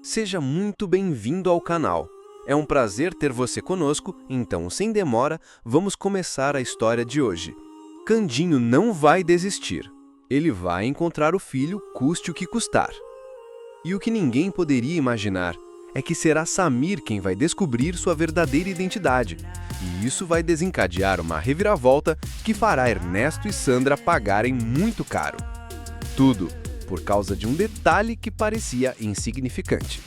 Seja muito bem-vindo ao canal. É um prazer ter você conosco, então, sem demora, vamos começar a história de hoje. Candinho não vai desistir. Ele vai encontrar o filho, custe o que custar. E o que ninguém poderia imaginar é que será Samir quem vai descobrir sua verdadeira identidade. E isso vai desencadear uma reviravolta que fará Ernesto e Sandra pagarem muito caro. Tudo por causa de um detalhe que parecia insignificante.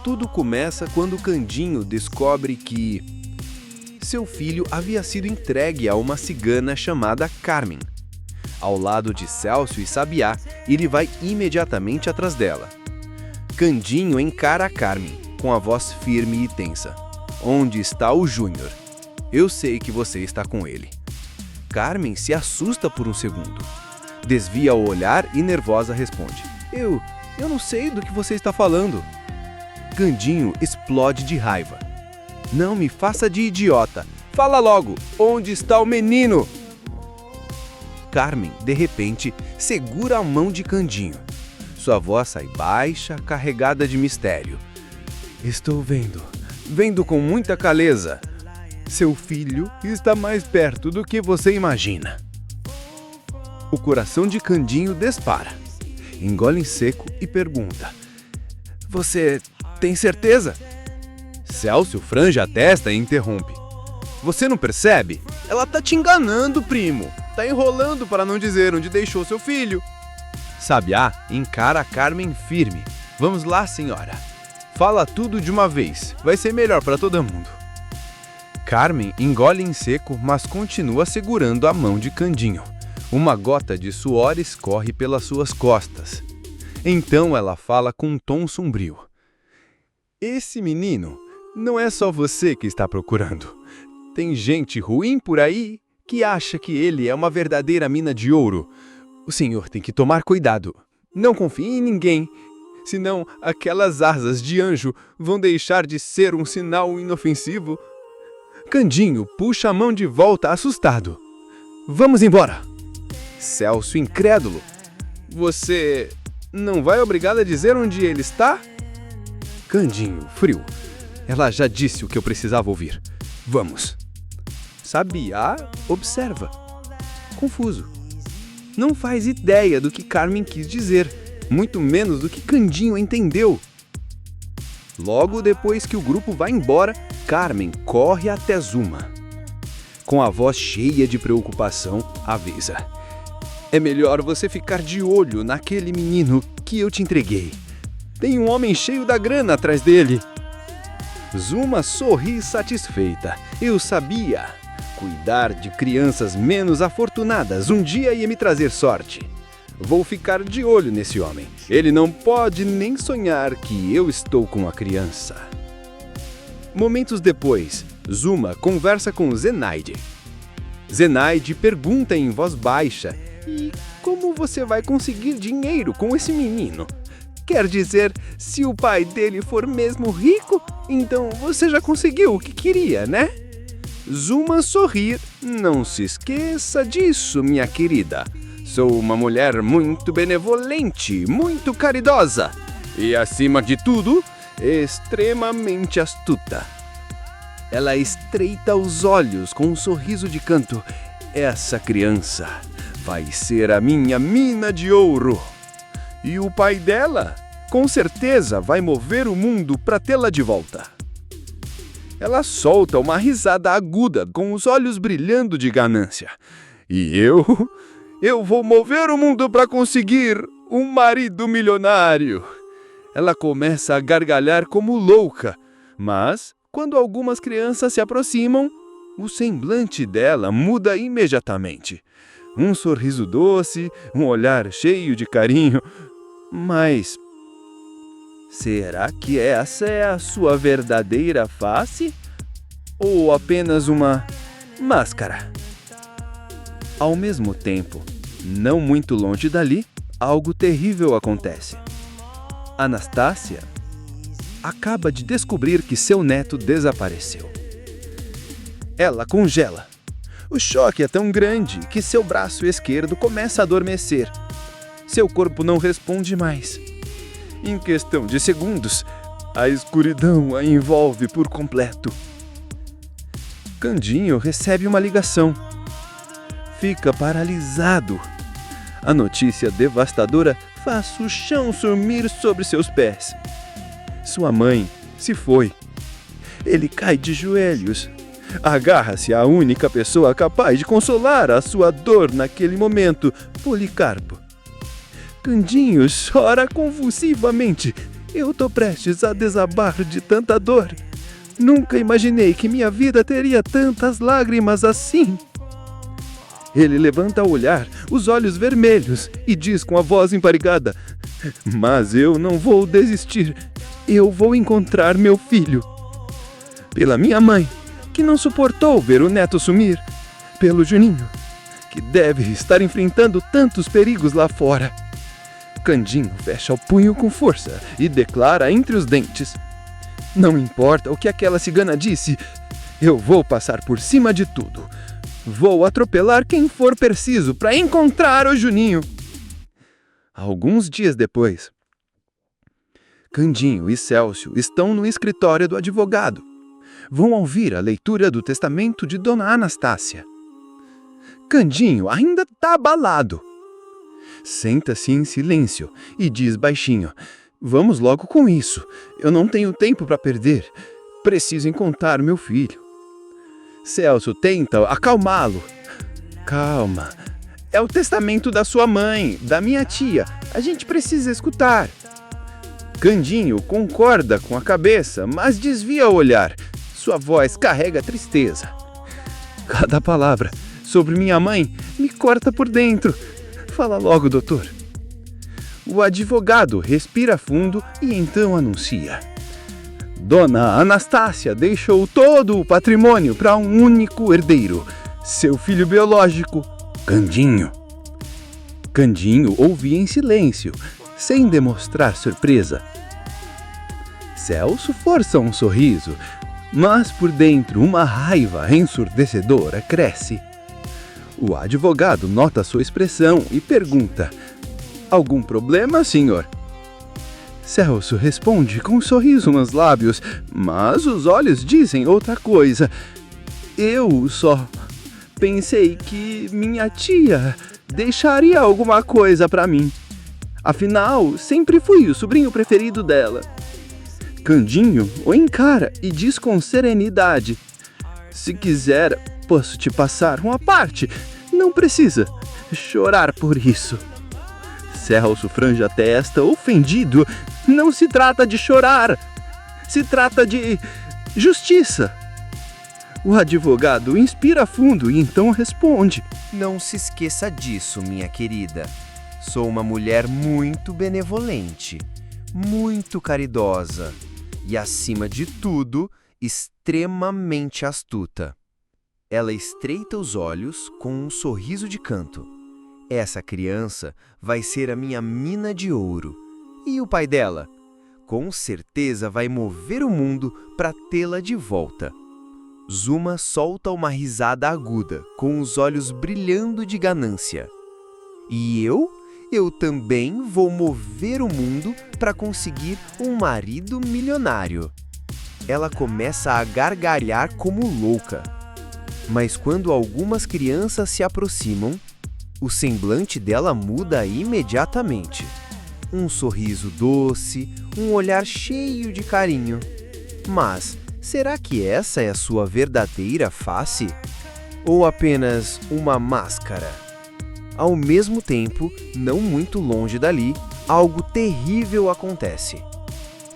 Tudo começa quando Candinho descobre que seu filho havia sido entregue a uma cigana chamada Carmen. Ao lado de Célcio e Sabiá, ele vai imediatamente atrás dela. Candinho encara a Carmen, com a voz firme e tensa. Onde está o Júnior? Eu sei que você está com ele. Carmen se assusta por um segundo. Desvia o olhar e nervosa responde. Eu não sei do que você está falando. Candinho explode de raiva. Não me faça de idiota. Fala logo, onde está o menino? Carmen, de repente, segura a mão de Candinho. Sua voz sai baixa, carregada de mistério. Estou vendo com muita clareza. Seu filho está mais perto do que você imagina. O coração de Candinho dispara. Engole em seco e pergunta. Você tem certeza? Célcio franja a testa e interrompe. Você não percebe? Ela tá te enganando, primo. Tá enrolando para não dizer onde deixou seu filho. Sabiá encara a Carmen firme. Vamos lá, senhora. Fala tudo de uma vez. Vai ser melhor para todo mundo. Carmen engole em seco, mas continua segurando a mão de Candinho. Uma gota de suor escorre pelas suas costas. Então ela fala com um tom sombrio. Esse menino não é só você que está procurando. Tem gente ruim por aí que acha que ele é uma verdadeira mina de ouro. O senhor tem que tomar cuidado. Não confie em ninguém, senão aquelas asas de anjo vão deixar de ser um sinal inofensivo. Candinho puxa a mão de volta assustado. Vamos embora! Célcio incrédulo. Você não vai obrigado a dizer onde ele está? Candinho, frio. Ela já disse o que eu precisava ouvir. Vamos. Sabiá observa. Confuso. Não faz ideia do que Carmen quis dizer, muito menos do que Candinho entendeu. Logo depois que o grupo vai embora, Carmen corre até Zuma. Com a voz cheia de preocupação, avisa. É melhor você ficar de olho naquele menino que eu te entreguei. Tem um homem cheio da grana atrás dele. Zuma sorri satisfeita. Eu sabia. Cuidar de crianças menos afortunadas um dia ia me trazer sorte. Vou ficar de olho nesse homem. Ele não pode nem sonhar que eu estou com a criança. Momentos depois, Zuma conversa com Zenaide. Zenaide pergunta em voz baixa. E como você vai conseguir dinheiro com esse menino? Quer dizer, se o pai dele for mesmo rico, então você já conseguiu o que queria, né? Zuma sorri. Não se esqueça disso, minha querida. Sou uma mulher muito benevolente, muito caridosa e, acima de tudo, extremamente astuta. Ela estreita os olhos com um sorriso de canto. Essa criança vai ser a minha mina de ouro. E o pai dela, com certeza, vai mover o mundo para tê-la de volta. Ela solta uma risada aguda, com os olhos brilhando de ganância. E eu vou mover o mundo para conseguir um marido milionário. Ela começa a gargalhar como louca, mas quando algumas crianças se aproximam, o semblante dela muda imediatamente. Um sorriso doce, um olhar cheio de carinho. Mas será que essa é a sua verdadeira face? Ou apenas uma máscara? Ao mesmo tempo, não muito longe dali, algo terrível acontece. Anastácia acaba de descobrir que seu neto desapareceu. Ela congela. O choque é tão grande que seu braço esquerdo começa a adormecer. Seu corpo não responde mais. Em questão de segundos, a escuridão a envolve por completo. Candinho recebe uma ligação. Fica paralisado. A notícia devastadora faz o chão sumir sobre seus pés. Sua mãe se foi. Ele cai de joelhos. Agarra-se à única pessoa capaz de consolar a sua dor naquele momento, Policarpo. Candinho chora convulsivamente. Eu tô prestes a desabar de tanta dor. Nunca imaginei que minha vida teria tantas lágrimas assim. Ele levanta o olhar, os olhos vermelhos, e diz com a voz emparigada: mas eu não vou desistir. Eu vou encontrar meu filho. Pela minha mãe, que não suportou ver o neto sumir. Pelo Juninho, que deve estar enfrentando tantos perigos lá fora. Candinho fecha o punho com força e declara entre os dentes: não importa o que aquela cigana disse, eu vou passar por cima de tudo. Vou atropelar quem for preciso para encontrar o Juninho. Alguns dias depois, Candinho e Célcio estão no escritório do advogado. Vão ouvir a leitura do testamento de Dona Anastácia. Candinho ainda está abalado. Senta-se em silêncio e diz baixinho: vamos logo com isso. Eu não tenho tempo para perder. Preciso encontrar meu filho. Célcio tenta acalmá-lo. Calma. É o testamento da sua mãe, da minha tia. A gente precisa escutar. Candinho concorda com a cabeça, mas desvia o olhar. Sua voz carrega tristeza. Cada palavra sobre minha mãe me corta por dentro. Fala logo, doutor. O advogado respira fundo e então anuncia: Dona Anastácia deixou todo o patrimônio para um único herdeiro, seu filho biológico, Candinho. Candinho ouvia em silêncio, sem demonstrar surpresa. Celso força um sorriso, mas por dentro uma raiva ensurdecedora cresce. O advogado nota sua expressão e pergunta: algum problema, senhor? Celso responde com um sorriso nos lábios, mas os olhos dizem outra coisa. Eu só pensei que minha tia deixaria alguma coisa para mim. Afinal, sempre fui o sobrinho preferido dela. Candinho o encara e diz com serenidade: se quiser, posso te passar uma parte. Não precisa chorar por isso. Celso frange a testa, ofendido. Não se trata de chorar. Se trata de justiça. O advogado inspira fundo e então responde: não se esqueça disso, minha querida. Sou uma mulher muito benevolente, muito caridosa e, acima de tudo, extremamente astuta. Ela estreita os olhos com um sorriso de canto. Essa criança vai ser a minha mina de ouro. E o pai dela? Com certeza vai mover o mundo para tê-la de volta. Zuma solta uma risada aguda, com os olhos brilhando de ganância. E eu? Eu também vou mover o mundo para conseguir um marido milionário. Ela começa a gargalhar como louca. Mas quando algumas crianças se aproximam, o semblante dela muda imediatamente. Um sorriso doce, um olhar cheio de carinho. Mas será que essa é a sua verdadeira face? Ou apenas uma máscara? Ao mesmo tempo, não muito longe dali, algo terrível acontece.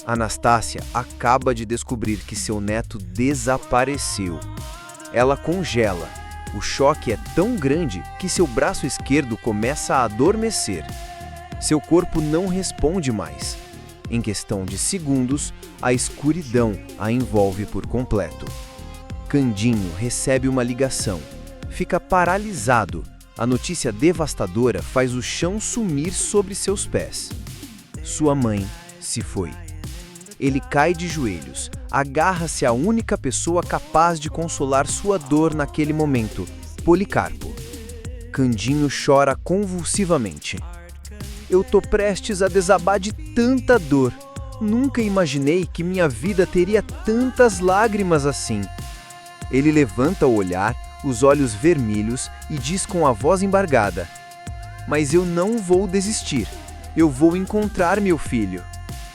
Anastácia acaba de descobrir que seu neto desapareceu. Ela congela. O choque é tão grande que seu braço esquerdo começa a adormecer. Seu corpo não responde mais. Em questão de segundos, a escuridão a envolve por completo. Candinho recebe uma ligação. Fica paralisado. A notícia devastadora faz o chão sumir sobre seus pés. Sua mãe se foi. Ele cai de joelhos, agarra-se à única pessoa capaz de consolar sua dor naquele momento, Policarpo. Candinho chora convulsivamente. Eu tô prestes a desabar de tanta dor. Nunca imaginei que minha vida teria tantas lágrimas assim. Ele levanta o olhar, os olhos vermelhos e diz com a voz embargada: Mas eu não vou desistir. Eu vou encontrar meu filho.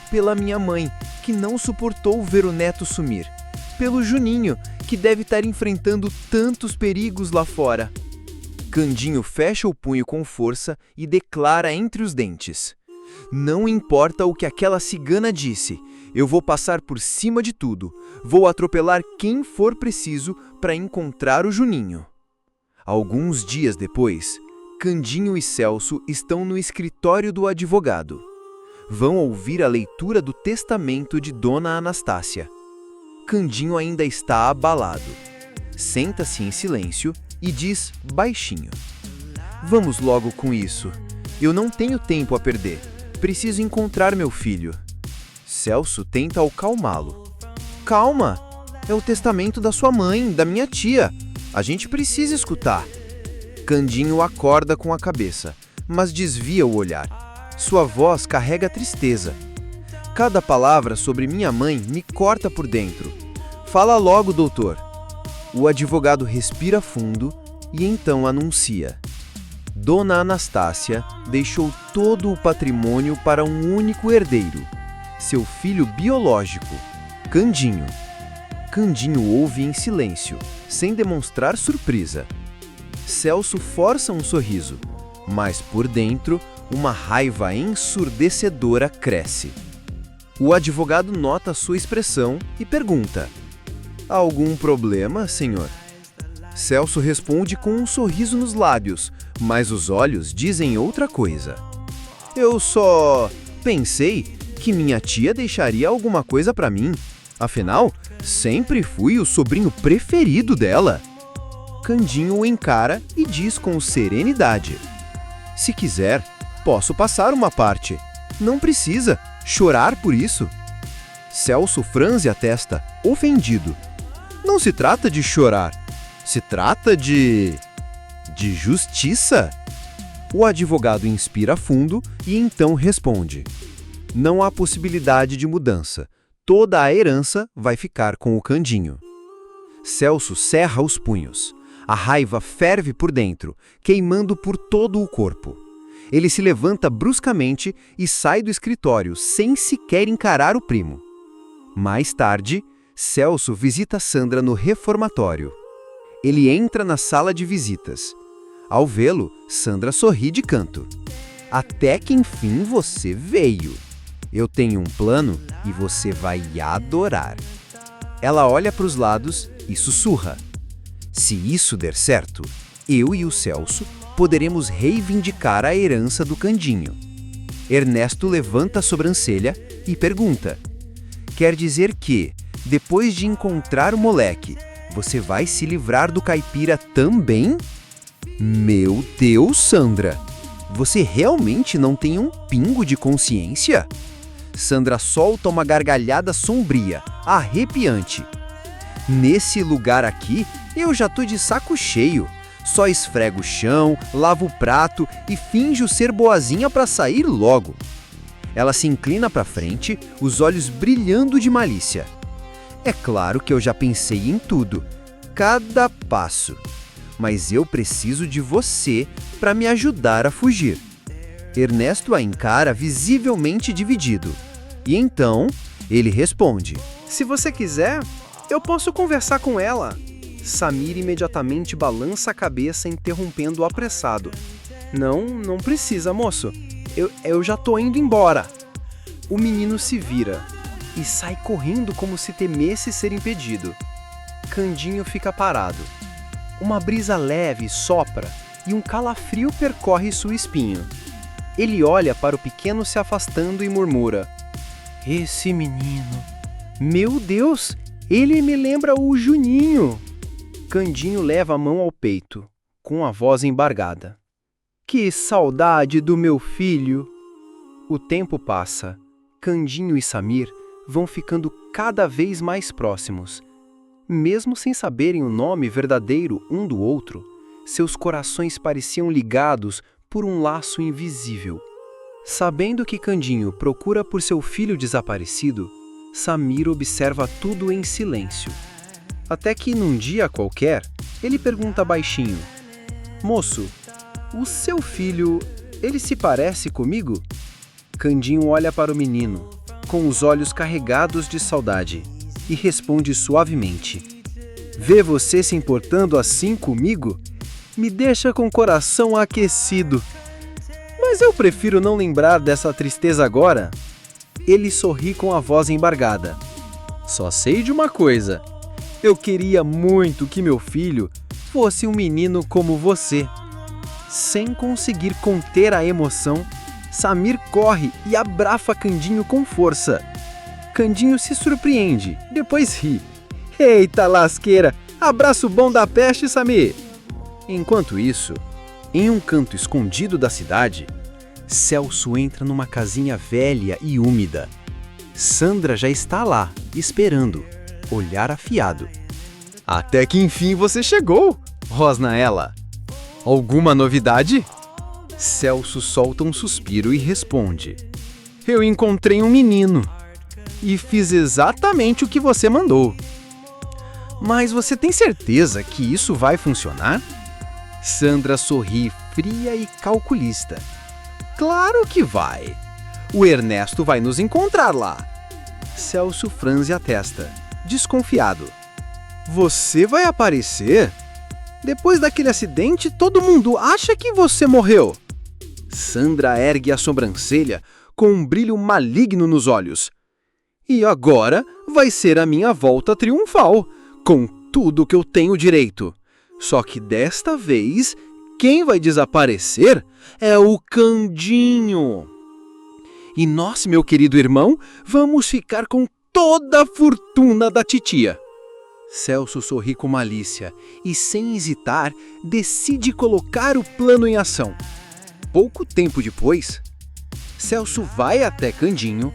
Pela minha mãe, que não suportou ver o neto sumir. Pelo Juninho, que deve estar enfrentando tantos perigos lá fora. Candinho fecha o punho com força e declara entre os dentes: Não importa o que aquela cigana disse, eu vou passar por cima de tudo. Vou atropelar quem for preciso para encontrar o Juninho. Alguns dias depois, Candinho e Celso estão no escritório do advogado. Vão ouvir a leitura do testamento de Dona Anastácia. Candinho ainda está abalado. Senta-se em silêncio e diz baixinho: Vamos logo com isso. Eu não tenho tempo a perder. Preciso encontrar meu filho. Celso tenta acalmá-lo. Calma! É o testamento da sua mãe, da minha tia. A gente precisa escutar. Candinho acorda com a cabeça, mas desvia o olhar. Sua voz carrega tristeza. Cada palavra sobre minha mãe me corta por dentro. Fala logo, doutor. O advogado respira fundo e então anuncia: Dona Anastácia deixou todo o patrimônio para um único herdeiro, seu filho biológico, Candinho. Candinho ouve em silêncio, sem demonstrar surpresa. Celso força um sorriso, mas por dentro, uma raiva ensurdecedora cresce. O advogado nota sua expressão e pergunta: Algum problema, senhor? Celso responde com um sorriso nos lábios, mas os olhos dizem outra coisa. Eu só pensei que minha tia deixaria alguma coisa para mim. Afinal, sempre fui o sobrinho preferido dela. Candinho o encara e diz com serenidade: Se quiser, posso passar uma parte. Não precisa chorar por isso. Celso franze a testa, ofendido. Não se trata de chorar. Se trata de justiça. O advogado inspira fundo e então responde: Não há possibilidade de mudança. Toda a herança vai ficar com o Candinho. Celso cerra os punhos. A raiva ferve por dentro, queimando por todo o corpo. Ele se levanta bruscamente e sai do escritório sem sequer encarar o primo. Mais tarde, Celso visita Sandra no reformatório. Ele entra na sala de visitas. Ao vê-lo, Sandra sorri de canto. Até que enfim você veio. Eu tenho um plano e você vai adorar. Ela olha para os lados e sussurra: Se isso der certo, eu e o Celso poderemos reivindicar a herança do Candinho. Ernesto levanta a sobrancelha e pergunta: Quer dizer que, depois de encontrar o moleque, você vai se livrar do caipira também? Meu Deus, Sandra! Você realmente não tem um pingo de consciência? Sandra solta uma gargalhada sombria, arrepiante. Nesse lugar aqui, eu já tô de saco cheio. Só esfrego o chão, lavo o prato e finjo ser boazinha para sair logo. Ela se inclina para frente, os olhos brilhando de malícia. É claro que eu já pensei em tudo, cada passo. Mas eu preciso de você para me ajudar a fugir. Ernesto a encara visivelmente dividido. E então, ele responde: Se você quiser, eu posso conversar com ela. Samir imediatamente balança a cabeça, interrompendo o apressado. Não precisa, moço. Eu já tô indo embora. O menino se vira e sai correndo como se temesse ser impedido. Candinho fica parado. Uma brisa leve sopra e um calafrio percorre sua espinha. Ele olha para o pequeno se afastando e murmura: Esse menino... Meu Deus, ele me lembra o Juninho. Candinho leva a mão ao peito, com a voz embargada. Que saudade do meu filho! O tempo passa. Candinho e Samir vão ficando cada vez mais próximos. Mesmo sem saberem o nome verdadeiro um do outro, seus corações pareciam ligados por um laço invisível. Sabendo que Candinho procura por seu filho desaparecido, Samir observa tudo em silêncio. Até que, num dia qualquer, ele pergunta baixinho: Moço, o seu filho, ele se parece comigo? Candinho olha para o menino, com os olhos carregados de saudade, e responde suavemente: Ver você se importando assim comigo me deixa com o coração aquecido. Mas eu prefiro não lembrar dessa tristeza agora. Ele sorri com a voz embargada. Só sei de uma coisa. Eu queria muito que meu filho fosse um menino como você. Sem conseguir conter a emoção, Samir corre e abraça Candinho com força. Candinho se surpreende, depois ri. Eita lasqueira, abraço bom da peste, Samir! Enquanto isso, em um canto escondido da cidade, Celso entra numa casinha velha e úmida. Sandra já está lá, esperando, olhar afiado. Até que enfim você chegou, rosna ela. Alguma novidade? Celso solta um suspiro e responde: Eu encontrei um menino e fiz exatamente o que você mandou. Mas você tem certeza que isso vai funcionar? Sandra sorri fria e calculista. Claro que vai. O Ernesto vai nos encontrar lá. Celso franze a testa, desconfiado. Você vai aparecer? Depois daquele acidente, todo mundo acha que você morreu. Sandra ergue a sobrancelha com um brilho maligno nos olhos. E agora vai ser a minha volta triunfal, com tudo que eu tenho direito. Só que desta vez, quem vai desaparecer é o Candinho. E nós, meu querido irmão, vamos ficar com toda a fortuna da titia. Celso sorri com malícia e, sem hesitar, decide colocar o plano em ação. Pouco tempo depois, Celso vai até Candinho.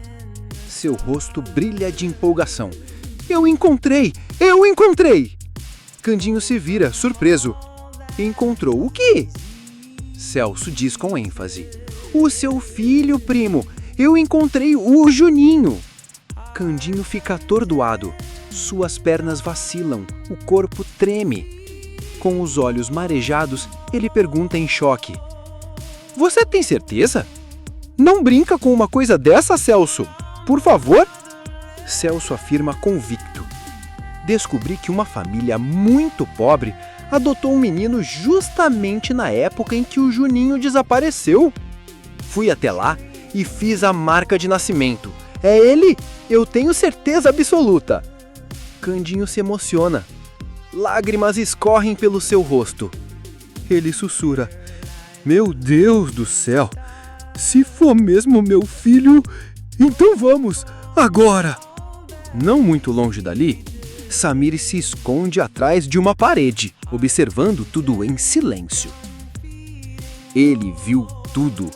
Seu rosto brilha de empolgação. Eu encontrei! Eu encontrei! Candinho se vira, surpreso. Encontrou o quê? Celso diz com ênfase. O seu filho, primo. Eu encontrei o Juninho. Candinho fica atordoado. Suas pernas vacilam, o corpo treme. Com os olhos marejados, ele pergunta em choque: Você tem certeza? Não brinca com uma coisa dessa, Celso. Por favor? Celso afirma convicto. Descobri que uma família muito pobre adotou um menino justamente na época em que o Juninho desapareceu. Fui até lá e fiz a marca de nascimento. É ele? Eu tenho certeza absoluta. Candinho se emociona. Lágrimas escorrem pelo seu rosto. Ele sussurra: Meu Deus do céu! Se for mesmo meu filho, então vamos, agora! Não muito longe dali, Samir se esconde atrás de uma parede, observando tudo em silêncio. Ele viu tudo.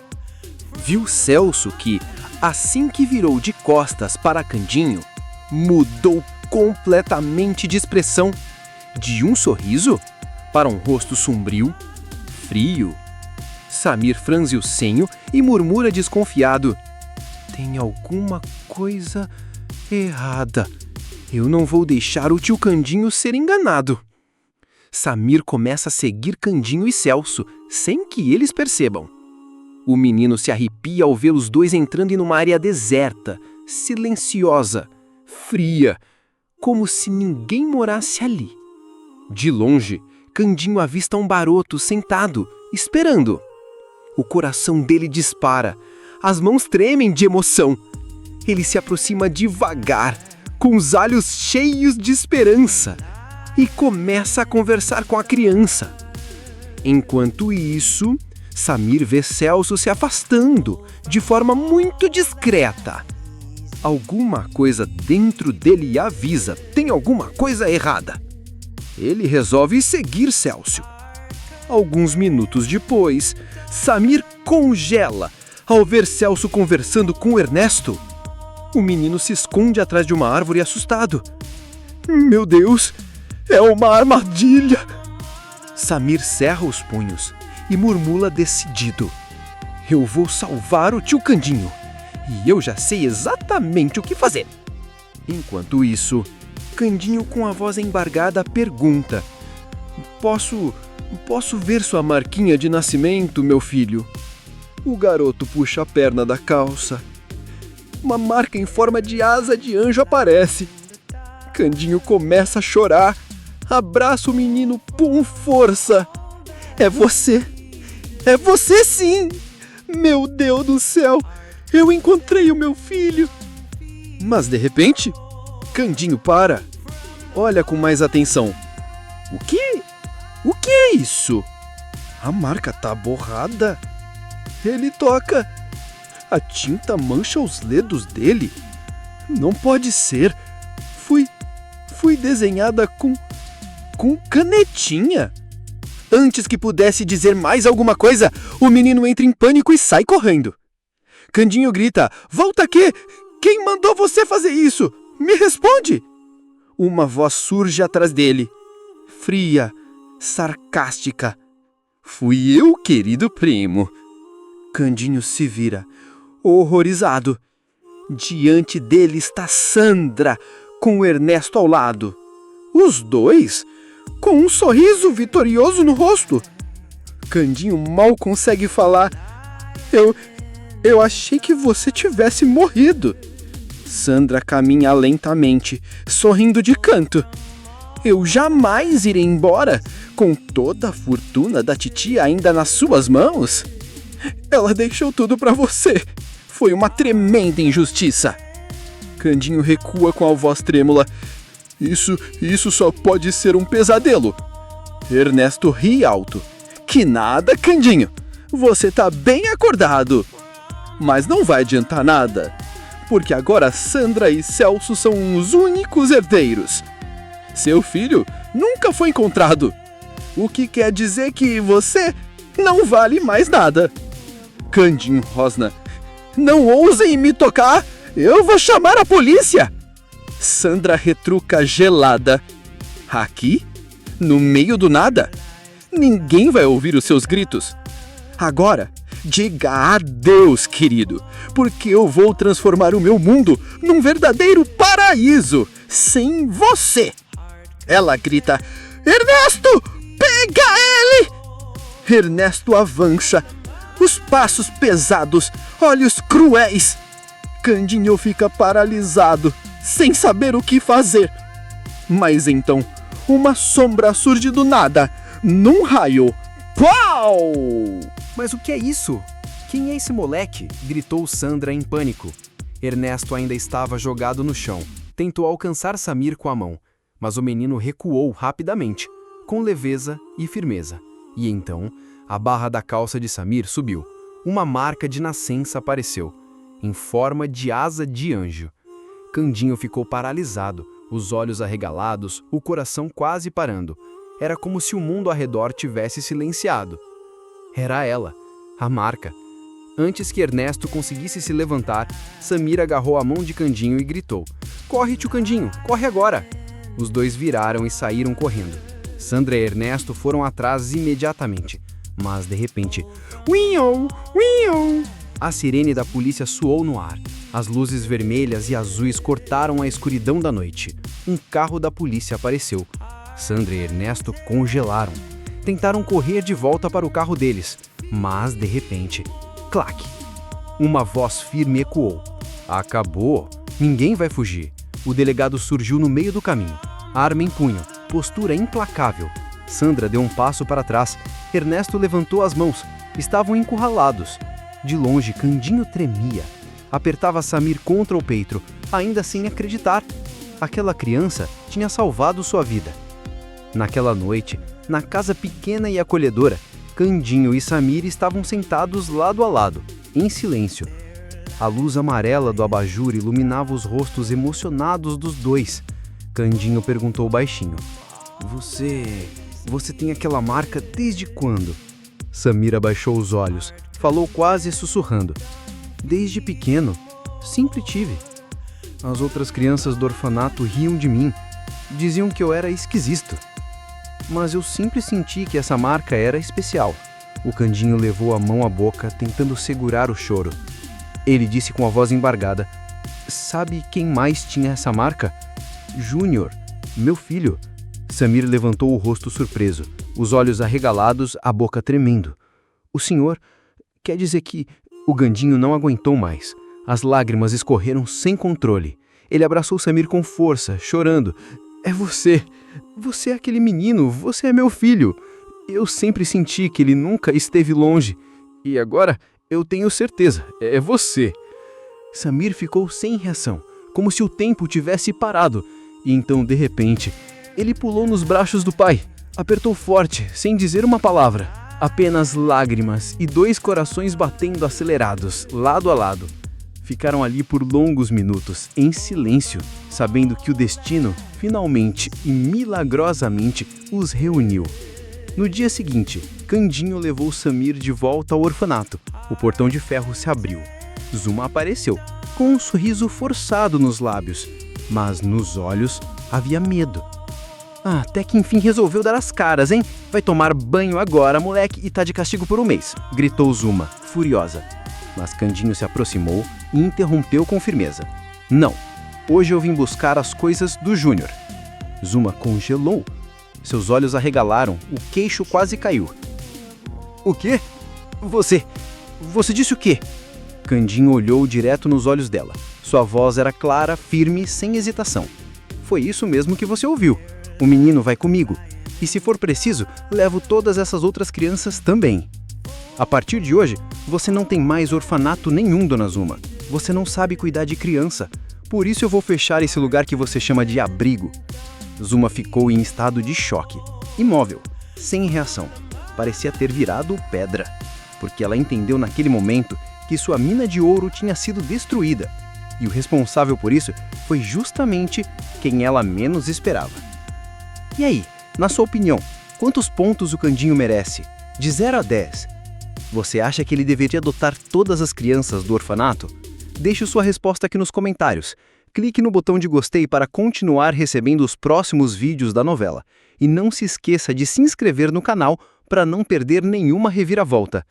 Viu Celso que, assim que virou de costas para Candinho, mudou completamente de expressão, de um sorriso para um rosto sombrio, frio. Samir franze o senho e murmura desconfiado: Tem alguma coisa errada. Eu não vou deixar o tio Candinho ser enganado. Samir começa a seguir Candinho e Celso, sem que eles percebam. O menino se arrepia ao ver os dois entrando em uma área deserta, silenciosa, fria, como se ninguém morasse ali. De longe, Candinho avista um baroto sentado, esperando. O coração dele dispara, as mãos tremem de emoção. Ele se aproxima devagar, com os olhos cheios de esperança, e começa a conversar com a criança. Enquanto isso, Samir vê Celso se afastando, de forma muito discreta. Alguma coisa dentro dele avisa: tem alguma coisa errada. Ele resolve seguir Celso. Alguns minutos depois, Samir congela ao ver Celso conversando com Ernesto. O menino se esconde atrás de uma árvore assustado. Meu Deus, é uma armadilha! Samir cerra os punhos e murmura decidido: Eu vou salvar o tio Candinho. E eu já sei exatamente o que fazer. Enquanto isso, Candinho, com a voz embargada, pergunta: Posso ver sua marquinha de nascimento, meu filho? O garoto puxa a perna da calça. Uma marca em forma de asa de anjo aparece. Candinho começa a chorar. Abraça o menino com força. É você! É você sim! Meu Deus do céu! Eu encontrei o meu filho! Mas de repente, Candinho para. Olha com mais atenção. O que? O que é isso? A marca tá borrada. Ele toca. A tinta mancha os dedos dele. Não pode ser. Fui desenhada com canetinha. Antes que pudesse dizer mais alguma coisa, o menino entra em pânico e sai correndo. Candinho grita: Volta aqui! Quem mandou você fazer isso? Me responde! Uma voz surge atrás dele. Fria, sarcástica. Fui eu, querido primo. Candinho se vira, horrorizado. Diante dele está Sandra, com o Ernesto ao lado. Os dois, com um sorriso vitorioso no rosto. Candinho mal consegue falar. Eu achei que você tivesse morrido. Sandra caminha lentamente, sorrindo de canto. Eu jamais irei embora, com toda a fortuna da titia ainda nas suas mãos. Ela deixou tudo pra você. Foi uma tremenda injustiça. Candinho recua com a voz trêmula. Isso só pode ser um pesadelo. Ernesto ri alto. Que nada, Candinho. Você tá bem acordado. Mas não vai adiantar nada, porque agora Sandra e Celso são os únicos herdeiros. Seu filho nunca foi encontrado, o que quer dizer que você não vale mais nada. Candinho rosna. Não ousem me tocar, eu vou chamar a polícia. Sandra retruca gelada. Aqui? No meio do nada? Ninguém vai ouvir os seus gritos. Agora, diga adeus, querido, porque eu vou transformar o meu mundo num verdadeiro paraíso, sem você. Ela grita: Ernesto, pega ele! Ernesto avança, os passos pesados, olhos cruéis. Candinho fica paralisado, sem saber o que fazer. Mas então, uma sombra surge do nada, num raio. Pau! Mas o que é isso? Quem é esse moleque? Gritou Sandra em pânico. Ernesto ainda estava jogado no chão. Tentou alcançar Samir com a mão, mas o menino recuou rapidamente, com leveza e firmeza. E então, a barra da calça de Samir subiu. Uma marca de nascença apareceu, em forma de asa de anjo. Candinho ficou paralisado, os olhos arregalados, o coração quase parando. Era como se o mundo ao redor tivesse silenciado. Era ela, a marca. Antes que Ernesto conseguisse se levantar, Samir agarrou a mão de Candinho e gritou: Corre, tio Candinho, corre agora! Os dois viraram e saíram correndo. Sandra e Ernesto foram atrás imediatamente. Mas, de repente, uiou, uiou! A sirene da polícia soou no ar. As luzes vermelhas e azuis cortaram a escuridão da noite. Um carro da polícia apareceu. Sandra e Ernesto congelaram. Tentaram correr de volta para o carro deles, mas, de repente, clac! Uma voz firme ecoou. Acabou! Ninguém vai fugir. O delegado surgiu no meio do caminho, arma em punho, postura implacável. Sandra deu um passo para trás. Ernesto levantou as mãos. Estavam encurralados. De longe, Candinho tremia. Apertava Samir contra o peito, ainda sem acreditar. Aquela criança tinha salvado sua vida. Naquela noite, na casa pequena e acolhedora, Candinho e Samir estavam sentados lado a lado, em silêncio. A luz amarela do abajur iluminava os rostos emocionados dos dois. Candinho perguntou baixinho: Você tem aquela marca desde quando? Samir abaixou os olhos, falou quase sussurrando: Desde pequeno, sempre tive. As outras crianças do orfanato riam de mim, diziam que eu era esquisito. Mas eu sempre senti que essa marca era especial. O Candinho levou a mão à boca, tentando segurar o choro. Ele disse com a voz embargada: "Sabe quem mais tinha essa marca? Júnior, meu filho." Samir levantou o rosto surpreso, os olhos arregalados, a boca tremendo. "O senhor quer dizer que..." O Gandinho não aguentou mais. As lágrimas escorreram sem controle. Ele abraçou Samir com força, chorando. "É você! Você é aquele menino! Você é meu filho! Eu sempre senti que ele nunca esteve longe. E agora eu tenho certeza, é você!" Samir ficou sem reação, como se o tempo tivesse parado. E então, de repente, ele pulou nos braços do pai. Apertou forte, sem dizer uma palavra. Apenas lágrimas e 2 corações batendo acelerados, lado a lado. Ficaram ali por longos minutos, em silêncio, sabendo que o destino, finalmente e milagrosamente, os reuniu. No dia seguinte, Candinho levou Samir de volta ao orfanato. O portão de ferro se abriu. Zuma apareceu, com um sorriso forçado nos lábios, mas nos olhos havia medo. Até que enfim resolveu dar as caras, hein? Vai tomar banho agora, moleque, e tá de castigo por 1 mês, gritou Zuma, furiosa. Mas Candinho se aproximou e interrompeu com firmeza. Não, hoje eu vim buscar as coisas do Júnior. Zuma congelou. Seus olhos arregalaram, o queixo quase caiu. O quê? Você disse o quê? Candinho olhou direto nos olhos dela. Sua voz era clara, firme, sem hesitação. Foi isso mesmo que você ouviu. O menino vai comigo. E se for preciso, levo todas essas outras crianças também. A partir de hoje, você não tem mais orfanato nenhum, dona Zuma. Você não sabe cuidar de criança. Por isso eu vou fechar esse lugar que você chama de abrigo. Zuma ficou em estado de choque, imóvel, sem reação. Parecia ter virado pedra, porque ela entendeu naquele momento que sua mina de ouro tinha sido destruída. E o responsável por isso foi justamente quem ela menos esperava. E aí, na sua opinião, quantos pontos o Candinho merece? De 0 a 10. Você acha que ele deveria adotar todas as crianças do orfanato? Deixe sua resposta aqui nos comentários. Clique no botão de gostei para continuar recebendo os próximos vídeos da novela. E não se esqueça de se inscrever no canal para não perder nenhuma reviravolta.